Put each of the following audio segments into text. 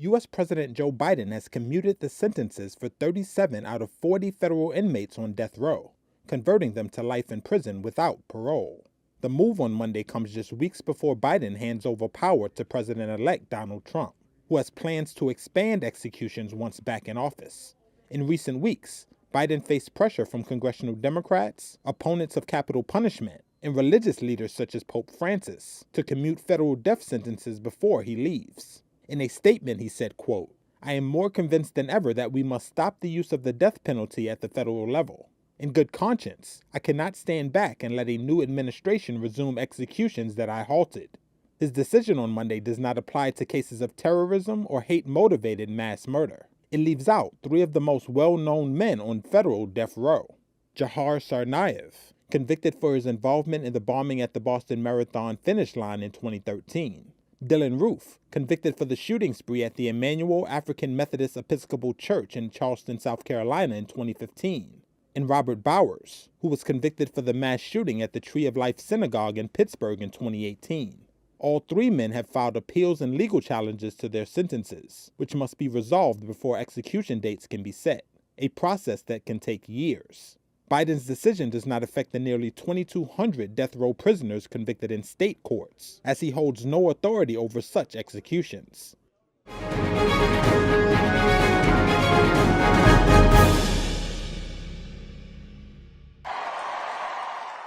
U.S. President Joe Biden has commuted the sentences for 37 out of 40 federal inmates on death row, converting them to life in prison without parole. The move on Monday comes just weeks before Biden hands over power to President-elect Donald Trump, who has plans to expand executions once back in office. In recent weeks, Biden faced pressure from congressional Democrats, opponents of capital punishment, and religious leaders such as Pope Francis to commute federal death sentences before he leaves. In a statement, he said, quote, "I am more convinced than ever that we must stop the use of the death penalty at the federal level. In good conscience, I cannot stand back and let a new administration resume executions that I halted." His decision on Monday does not apply to cases of terrorism or hate-motivated mass murder. It leaves out three of the most well-known men on federal death row. Jahar Tsarnaev, convicted for his involvement in the bombing at the Boston Marathon finish line in 2013. Dylan Roof, convicted for the shooting spree at the Emmanuel African Methodist Episcopal Church in Charleston, South Carolina in 2015. And Robert Bowers, who was convicted for the mass shooting at the Tree of Life Synagogue in Pittsburgh in 2018. All three men have filed appeals and legal challenges to their sentences, which must be resolved before execution dates can be set, a process that can take years. Biden's decision does not affect the nearly 2,200 death row prisoners convicted in state courts, as he holds no authority over such executions.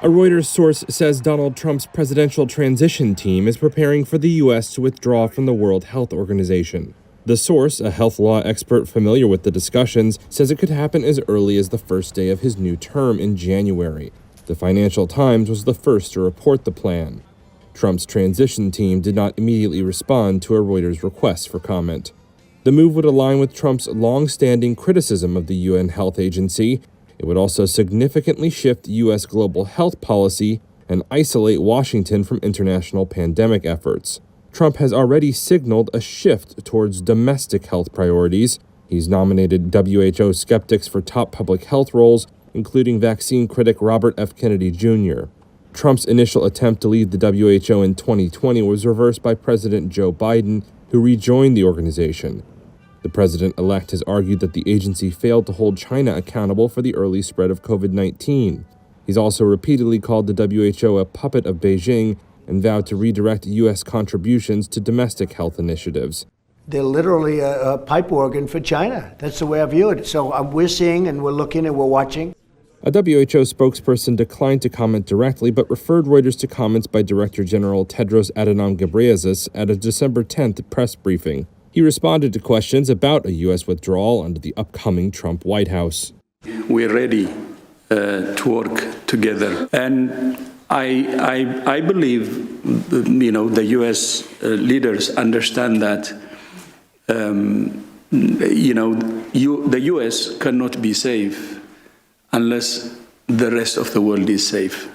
A Reuters source says Donald Trump's presidential transition team is preparing for the U.S. to withdraw from the World Health Organization. The source, a health law expert familiar with the discussions, says it could happen as early as the first day of his new term in January. The Financial Times was the first to report the plan. Trump's transition team did not immediately respond to a Reuters request for comment. The move would align with Trump's long-standing criticism of the UN Health Agency. It would also significantly shift U.S. global health policy and isolate Washington from international pandemic efforts. Trump has already signaled a shift towards domestic health priorities. He's nominated WHO skeptics for top public health roles, including vaccine critic Robert F. Kennedy Jr. Trump's initial attempt to lead the WHO in 2020 was reversed by President Joe Biden, who rejoined the organization. The president-elect has argued that the agency failed to hold China accountable for the early spread of COVID-19. He's also repeatedly called the WHO a puppet of Beijing and vowed to redirect U.S. contributions to domestic health initiatives. They're literally a pipe organ for China. That's the way I view it. So we're seeing and we're looking and we're watching. A WHO spokesperson declined to comment directly, but referred Reuters to comments by Director General Tedros Adhanom Ghebreyesus at a December 10th press briefing. He responded to questions about a U.S. withdrawal under the upcoming Trump White House. We're ready to work together. And I believe, the U.S. leaders understand that, the U.S. cannot be safe unless the rest of the world is safe.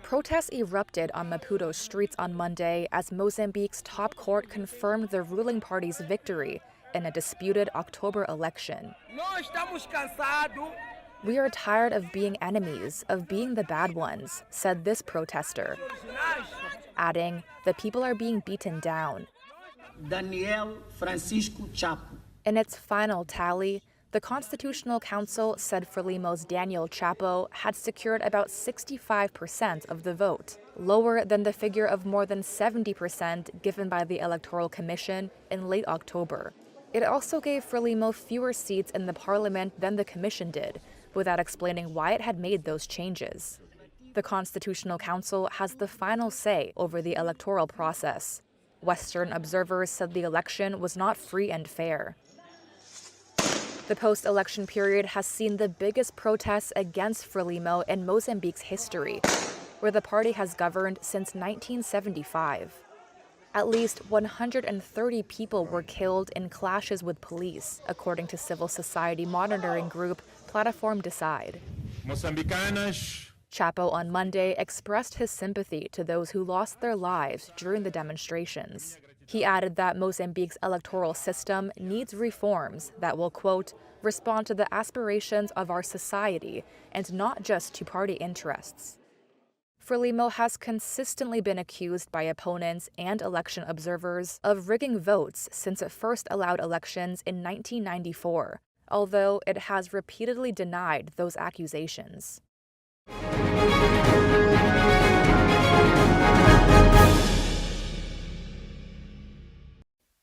Protests erupted on Maputo's streets on Monday as Mozambique's top court confirmed the ruling party's victory in a disputed October election. "We are tired of being enemies, of being the bad ones," said this protester, adding, "The people are being beaten down." In its final tally, the Constitutional Council said Frelimo's Daniel Chapo had secured about 65% of the vote, lower than the figure of more than 70% given by the Electoral Commission in late October. It also gave Frelimo fewer seats in the parliament than the commission did, without explaining why it had made those changes. The Constitutional Council has the final say over the electoral process. Western observers said the election was not free and fair. The post-election period has seen the biggest protests against Frelimo in Mozambique's history, where the party has governed since 1975. At least 130 people were killed in clashes with police, according to civil society monitoring group Plataforma Decide. Chapo on Monday expressed his sympathy to those who lost their lives during the demonstrations. He added that Mozambique's electoral system needs reforms that will, quote, respond to the aspirations of our society and not just to party interests. Frelimo has consistently been accused by opponents and election observers of rigging votes since it first allowed elections in 1994, although it has repeatedly denied those accusations.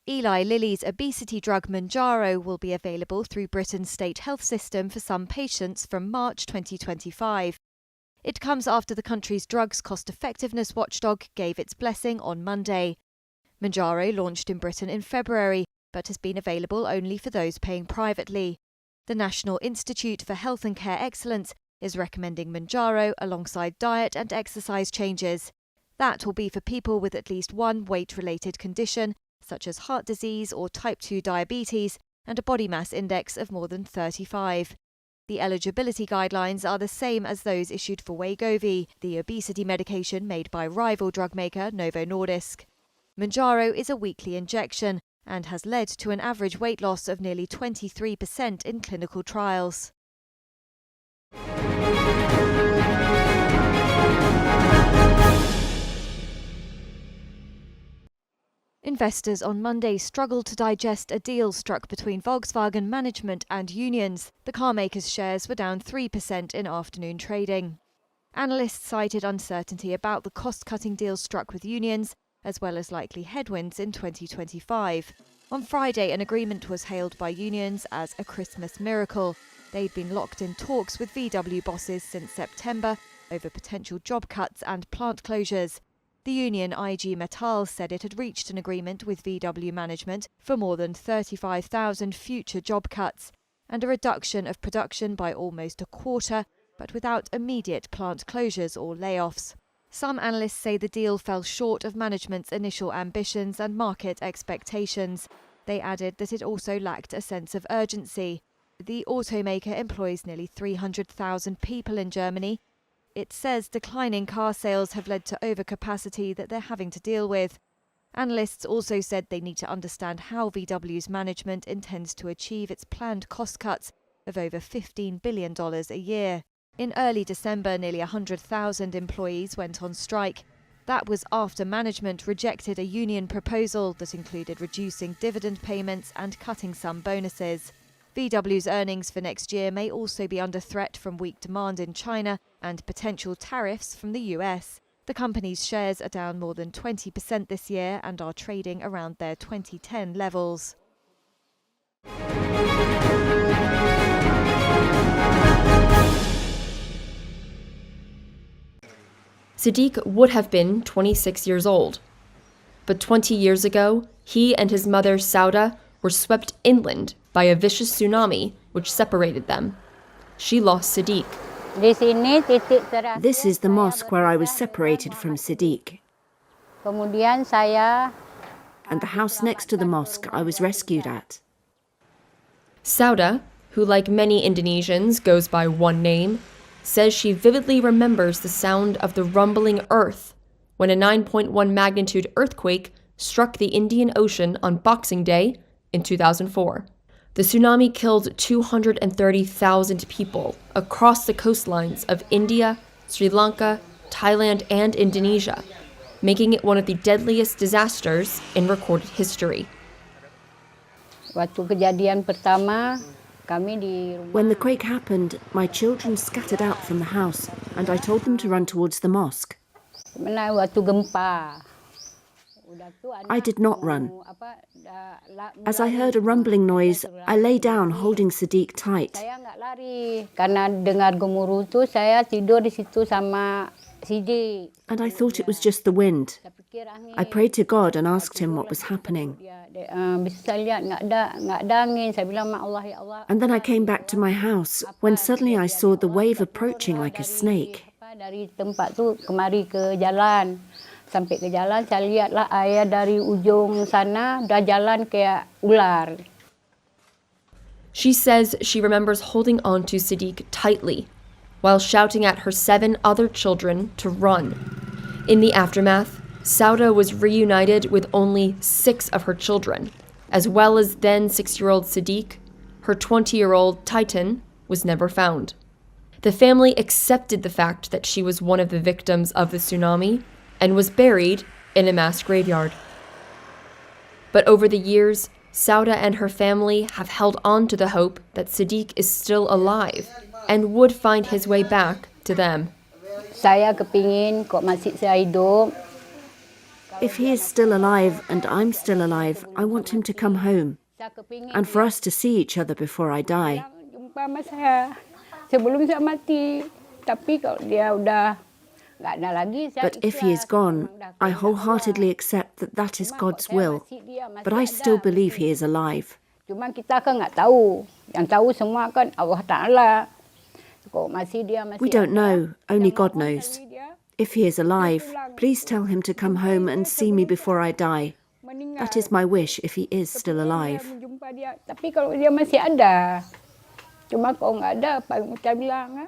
Eli Lilly's obesity drug Mounjaro will be available through Britain's state health system for some patients from March 2025. It comes after the country's drugs cost-effectiveness watchdog gave its blessing on Monday. Mounjaro launched in Britain in February, but has been available only for those paying privately. The National Institute for Health and Care Excellence is recommending Mounjaro alongside diet and exercise changes. That will be for people with at least one weight-related condition, such as heart disease or type 2 diabetes, and a body mass index of more than 35. The eligibility guidelines are the same as those issued for Wegovy, the obesity medication made by rival drug maker Novo Nordisk. Mounjaro is a weekly injection and has led to an average weight loss of nearly 23% in clinical trials. Investors on Monday struggled to digest a deal struck between Volkswagen management and unions. The carmaker's shares were down 3% in afternoon trading. Analysts cited uncertainty about the cost-cutting deal struck with unions, as well as likely headwinds in 2025. On Friday, an agreement was hailed by unions as a Christmas miracle. They'd been locked in talks with VW bosses since September over potential job cuts and plant closures. The union IG Metall said it had reached an agreement with VW management for more than 35,000 future job cuts and a reduction of production by almost a quarter, but without immediate plant closures or layoffs. Some analysts say the deal fell short of management's initial ambitions and market expectations. They added that it also lacked a sense of urgency. The automaker employs nearly 300,000 people in Germany. It says declining car sales have led to overcapacity that they're having to deal with. Analysts also said they need to understand how VW's management intends to achieve its planned cost cuts of over $15 billion a year. In early December, nearly 100,000 employees went on strike. That was after management rejected a union proposal that included reducing dividend payments and cutting some bonuses. VW's earnings for next year may also be under threat from weak demand in China and potential tariffs from the US. The company's shares are down more than 20% this year and are trading around their 2010 levels. Sadiq would have been 26 years old. But 20 years ago, he and his mother, Sauda, were swept inland by a vicious tsunami which separated them. She lost Sadiq. This is the mosque where I was separated from Sadiq. And the house next to the mosque I was rescued at. Sauda, who like many Indonesians goes by one name, says she vividly remembers the sound of the rumbling earth when a 9.1 magnitude earthquake struck the Indian Ocean on Boxing Day in 2004. The tsunami killed 230,000 people across the coastlines of India, Sri Lanka, Thailand, and Indonesia, making it one of the deadliest disasters in recorded history. When the quake happened, my children scattered out from the house, and I told them to run towards the mosque. I did not run. As I heard a rumbling noise, I lay down holding Sadiq tight. And I thought it was just the wind. I prayed to God and asked him what was happening. And then I came back to my house when suddenly I saw the wave approaching like a snake. Sampai ke jalan, saya lihatlah ayah dari ujung sana udah jalan kayak ular. She says she remembers holding on to Sadiq tightly while shouting at her 7 other children to run. In the aftermath, Sauda was reunited with only 6 of her children, as well as then 6-year-old Sadiq. Her 20-year-old Titan was never found. The family accepted the fact that she was one of the victims of the tsunami and was buried in a mass graveyard. But over the years, Sauda and her family have held on to the hope that Sadiq is still alive and would find his way back to them. Saya kepingin kok masih saya hidup. If he is still alive and I'm still alive, I want him to come home and for us to see each other before I die. Jumpa sama saya sebelum saya mati. Tapi kalau dia udah nggak ada lagi, saya But if he is gone, I wholeheartedly accept that that is God's will. But I still believe he is alive. Cuma kita kan nggak tahu. Yang tahu semua kan Allah Ta'ala. Kok masih dia masih We don't ada, know, only yang God mohon knows. cari dia, If he is alive, please tell him to come home and see me before I die. meninggal. That is my wish if he is still alive. Saya menjumpa dia. Tapi kalau dia masih ada, cuma kalau nggak ada, apa yang kita bilang?